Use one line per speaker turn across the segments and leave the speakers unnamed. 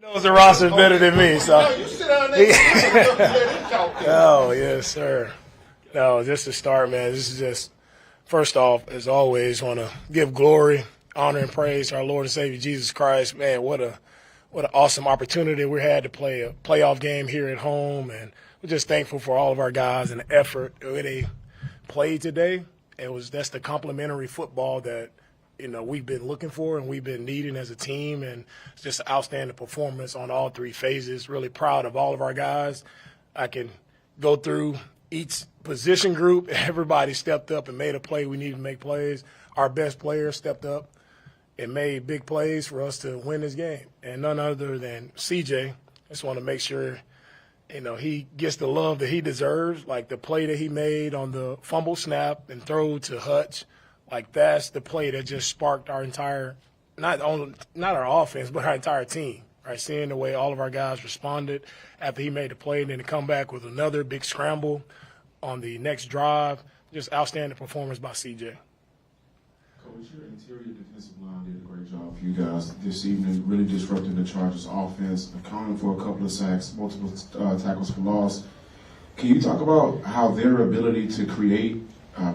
knows the roster better than me, so.
No, you sit down there.
Oh, yes, sir. No, just to start, man, this is just, first off, as always, want to give glory, honor, and praise to our Lord and Savior Jesus Christ. Man, what an awesome opportunity we had to play a playoff game here at home, and we're just thankful for all of our guys and the effort that they played today. That's the complimentary football that we've been looking for and we've been needing as a team, and it's just an outstanding performance on all three phases. Really proud of all of our guys. I can go through each position group. Everybody stepped up and made a play. We needed to make plays. Our best player stepped up and made big plays for us to win this game, and none other than CJ. Just want to make sure he gets the love that he deserves, like the play that he made on the fumble snap and throw to Hutch. Like, that's the play that just sparked our entire not our offense, but our entire team, right? Seeing the way all of our guys responded after he made the play, and then to come back with another big scramble on the next drive. Just outstanding performance by CJ.
Coach, your interior defensive line did a great job for you guys this evening, really disrupting the Chargers' offense, accounting for a couple of sacks, multiple tackles for loss. Can you talk about how their ability to create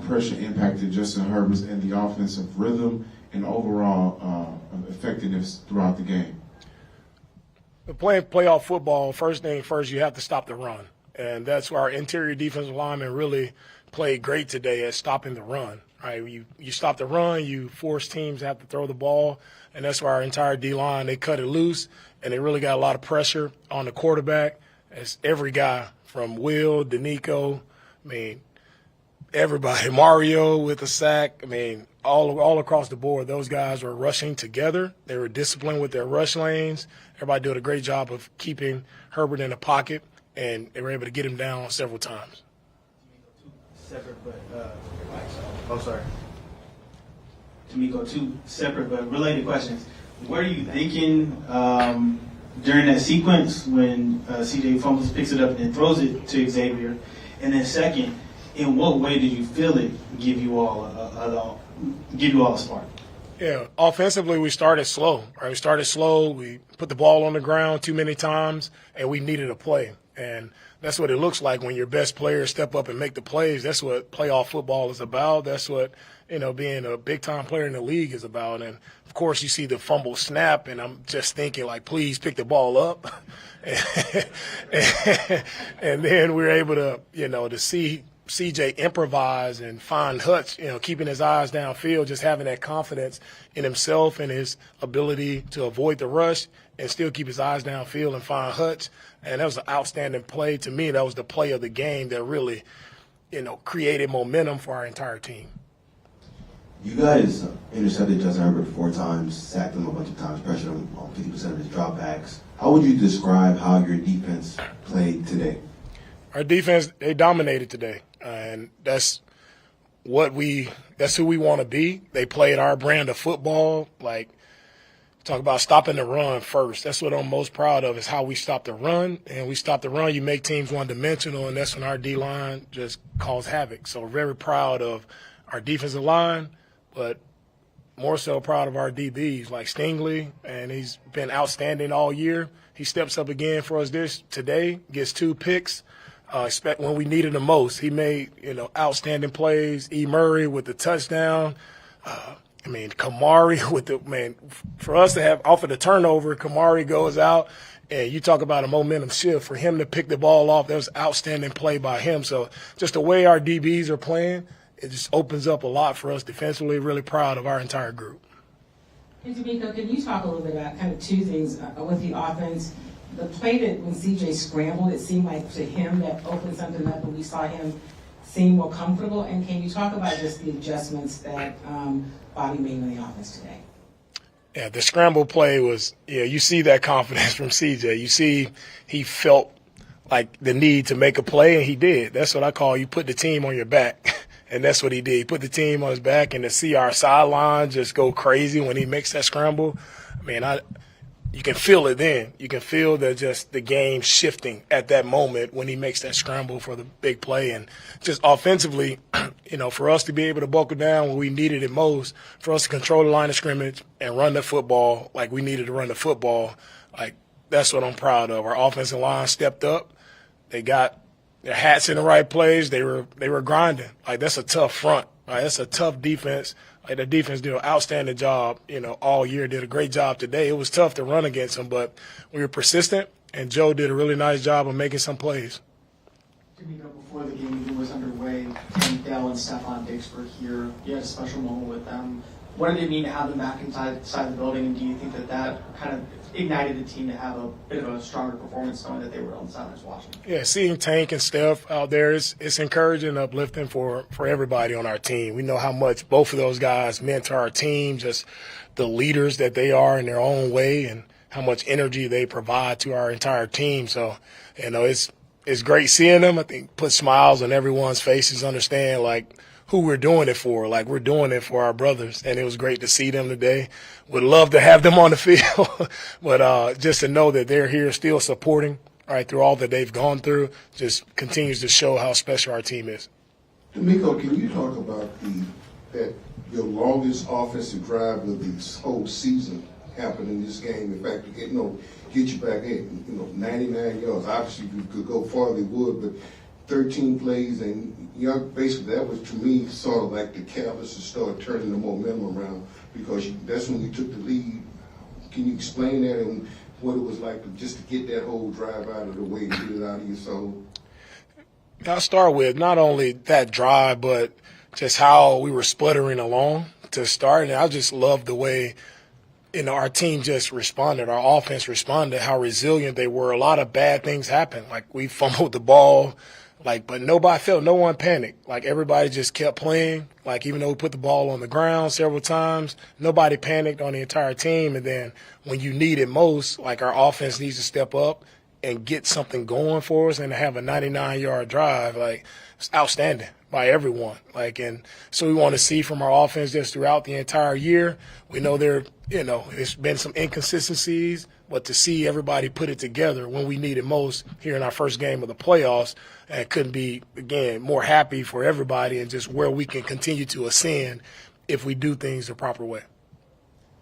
pressure impacted Justin Herbert's and the offensive rhythm and overall effectiveness throughout the game?
Playing playoff football, first thing first, you have to stop the run. And that's where our interior defensive linemen really played great today at stopping the run. Right? You stop the run, you force teams to have to throw the ball, and that's why our entire D-line, they cut it loose, and they really got a lot of pressure on the quarterback. As every guy from Will, DeMeco, everybody, Mario with a sack, all across the board, those guys were rushing together. They were disciplined with their rush lanes. Everybody did a great job of keeping Herbert in the pocket, and they were able to get him down several times.
DeMeco, two separate but related questions. What are you thinking during that sequence when CJ fumbles, picks it up, and then throws it to Xavier? And then second, in what way did you feel it give you all a spark?
Yeah, offensively we started slow. Right? We started slow. We put the ball on the ground too many times, and we needed a play. And that's what it looks like when your best players step up and make the plays. That's what playoff football is about. That's what, being a big-time player in the league is about. And, of course, you see the fumble snap, and I'm just thinking, like, please pick the ball up. And then we're able to, to see CJ improvise and find Hutch, keeping his eyes downfield, just having that confidence in himself and his ability to avoid the rush and still keep his eyes downfield and find Hutch. And that was an outstanding play. To me, that was the play of the game that really, created momentum for our entire team.
You guys intercepted Justin Herbert 4 times, sacked him a bunch of times, pressured him on 50% of his dropbacks. How would you describe how your defense played today? Our
defense, they dominated today, and that's who we want to be. They played our brand of football. Like, talk about stopping the run first. That's what I'm most proud of, is how we stop the run. And we stop the run, you make teams one-dimensional, and that's when our D-line just caused havoc. So we're very proud of our defensive line, but more so proud of our DBs like Stingley, and he's been outstanding all year. He steps up again for us today, gets 2 picks. When we needed him most, he made outstanding plays. E. Murray with the touchdown. Kamari with for us to have off of the turnover, Kamari goes out, and you talk about a momentum shift. For him to pick the ball off, that was an outstanding play by him. So just the way our DBs are playing, it just opens up a lot for us defensively. Really proud of our entire group.
And DeMeco, can you talk a little bit about kind of 2 things with the offense? The play that when CJ scrambled, it seemed like to him that opened something up, and we saw him seem more comfortable. And can you talk about just the adjustments that Bobby made in the offense today?
Yeah, the scramble play was, you see that confidence from CJ. You see he felt like the need to make a play, and he did. That's what I call you put the team on your back. And that's what he did. He put the team on his back, and to see our sideline just go crazy when he makes that scramble, you can feel it then. You can feel the game shifting at that moment when he makes that scramble for the big play. And just offensively, for us to be able to buckle down when we needed it most, for us to control the line of scrimmage and run the football like we needed to run the football, like that's what I'm proud of. Our offensive line stepped up. They got their hats in the right place. They were grinding. Like, that's a tough front. Right? That's a tough defense. Like, the defense did an outstanding job, all year. Did a great job today. It was tough to run against them, but we were persistent, and Joe did a really nice job of making some plays.
DeMeco, before the game even was underway, and Dell and Stefon Dicks were here. You had a special moment with them. What did it mean to have them back inside the building, and do you think that kind of ignited the team to have a bit of a stronger performance knowing that they were on the sidelines watching?
Yeah, seeing Tank and Steph out there, it's encouraging and uplifting for everybody on our team. We know how much both of those guys meant to our team, just the leaders that they are in their own way and how much energy they provide to our entire team. So, it's great seeing them. I think put smiles on everyone's faces, understand, like, who we're doing it for. Like, we're doing it for our brothers, and it was great to see them today. Would love to have them on the field, but just to know that they're here still supporting, right, through all that they've gone through, just continues to show how special our team is.
DeMeco, can you talk about that your longest offensive drive of this whole season happened in this game? In fact, get you back at 99 yards. Obviously, you could go farther, you would, but 13 plays, and basically that was, to me, sort of like the catalyst to start turning the momentum around, because that's when you took the lead. Can you explain that and what it was like just to get that whole drive out of the way and get it out of your soul?
I'll start with not only that drive, but just how we were sputtering along to start, and I just loved the way our team just responded. Our offense responded, how resilient they were. A lot of bad things happened. Like, we fumbled the ball, but no one panicked. Like, everybody just kept playing. Like, even though we put the ball on the ground several times, nobody panicked on the entire team. And then when you need it most, like, our offense needs to step up and get something going for us, and to have a 99-yard drive, like, it's outstanding by everyone. Like, and so we want to see from our offense just throughout the entire year. We know there's been some inconsistencies, but to see everybody put it together when we need it most here in our first game of the playoffs, and couldn't be, again, more happy for everybody and just where we can continue to ascend if we do things the proper way.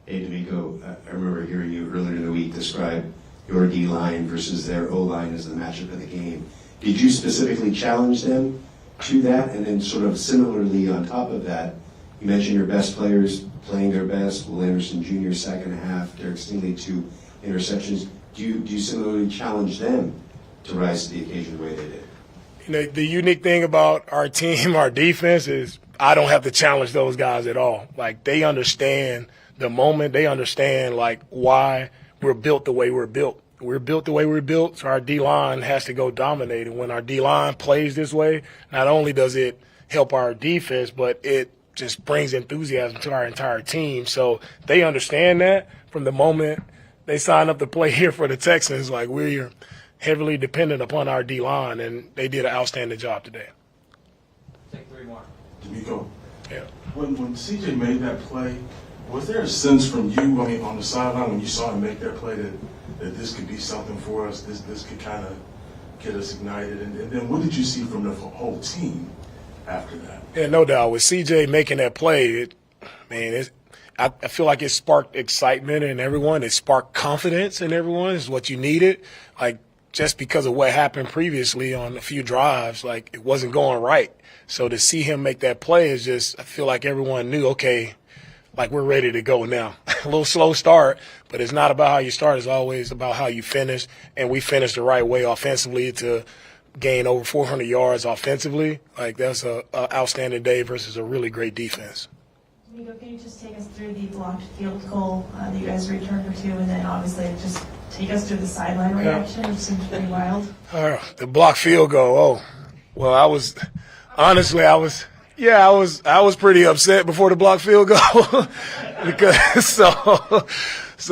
Hey, DeMeco, I remember hearing you earlier in the week describe your D-line versus their O-line as the matchup of the game. Did you specifically challenge them to that? And then sort of similarly on top of that, you mentioned your best players playing their best. Will Anderson Jr. second half, Derek Stingley 2 interceptions. Do you similarly challenge them to rise to the occasion the way they did?
The unique thing about our team, our defense, is I don't have to challenge those guys at all. Like, they understand the moment. They understand, like, why we're built the way we're built. We're built the way we're built, so our D-line has to go dominate. And when our D-line plays this way, not only does it help our defense, but it just brings enthusiasm to our entire team. So they understand that from the moment they sign up to play here for the Texans. Like, we're heavily dependent upon our D-line, and they did an outstanding job today.
Take three more.
DeMeco,
Yeah.
when CJ made that play, was there a sense from you, on the sideline when you saw him make that play that this could be something for us, this could kind of get us ignited? And then what did you see from the whole team after that?
Yeah, no doubt. With CJ making that play, I feel like it sparked excitement in everyone. It sparked confidence in everyone. It's what you needed. Like, just because of what happened previously on a few drives, like, it wasn't going right. So to see him make that play is just, I feel like everyone knew, okay, like, we're ready to go now. A little slow start, but it's not about how you start. It's always about how you finish. And we finished the right way offensively to gain over 400 yards offensively. Like, that's an outstanding day versus a really great defense.
DeMeco, can you just take us through the blocked field goal that you guys returned for two, and then obviously just take us through the sideline reaction, which seems pretty wild?
The blocked field goal. Oh, well, I was pretty upset before the blocked field goal because so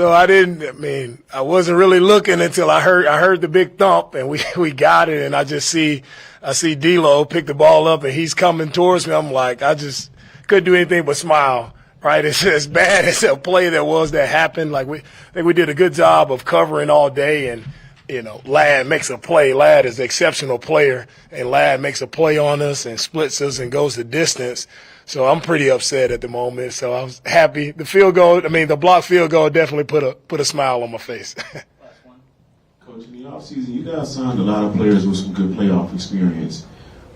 I wasn't really looking until I heard the big thump, and we got it, and I see D'Lo pick the ball up, and he's coming towards me. I'm like, I just couldn't do anything but smile. Right, it's as bad as a play that happened. Like, I think we did a good job of covering all day, and Ladd makes a play. Ladd is an exceptional player, and Ladd makes a play on us and splits us and goes the distance. So I'm pretty upset at the moment. So I was happy. The blocked field goal definitely put a smile on my face.
Last one.
Coach, in the offseason, you guys signed a lot of players with some good playoff experience.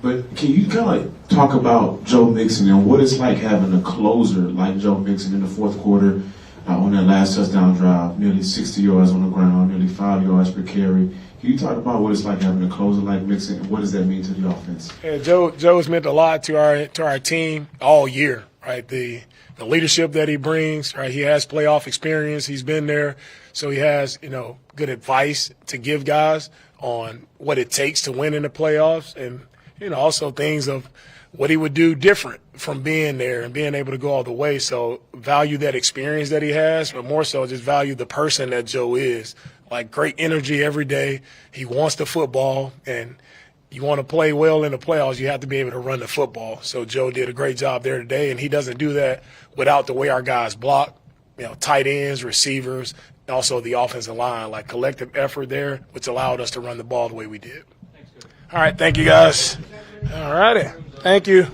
But can you kind of talk about Joe Mixon and what it's like having a closer like Joe Mixon in the fourth quarter on that last touchdown drive, nearly 60 yards on the ground, nearly 5 yards per carry. Can you talk about what it's like having a closer like Mixon and what does that mean to the offense?
Yeah, Joe's meant a lot to our team all year, right? The leadership that he brings, right? He has playoff experience. He's been there. So he has, good advice to give guys on what it takes to win in the playoffs and, also things of what he would do different from being there and being able to go all the way. So value that experience that he has, but more so just value the person that Joe is. Like great energy every day. He wants the football, and you want to play well in the playoffs, you have to be able to run the football. So Joe did a great job there today, and he doesn't do that without the way our guys block, tight ends, receivers, and also the offensive line, like collective effort there, which allowed us to run the ball the way we did. All right, thank you guys. All righty, thank you.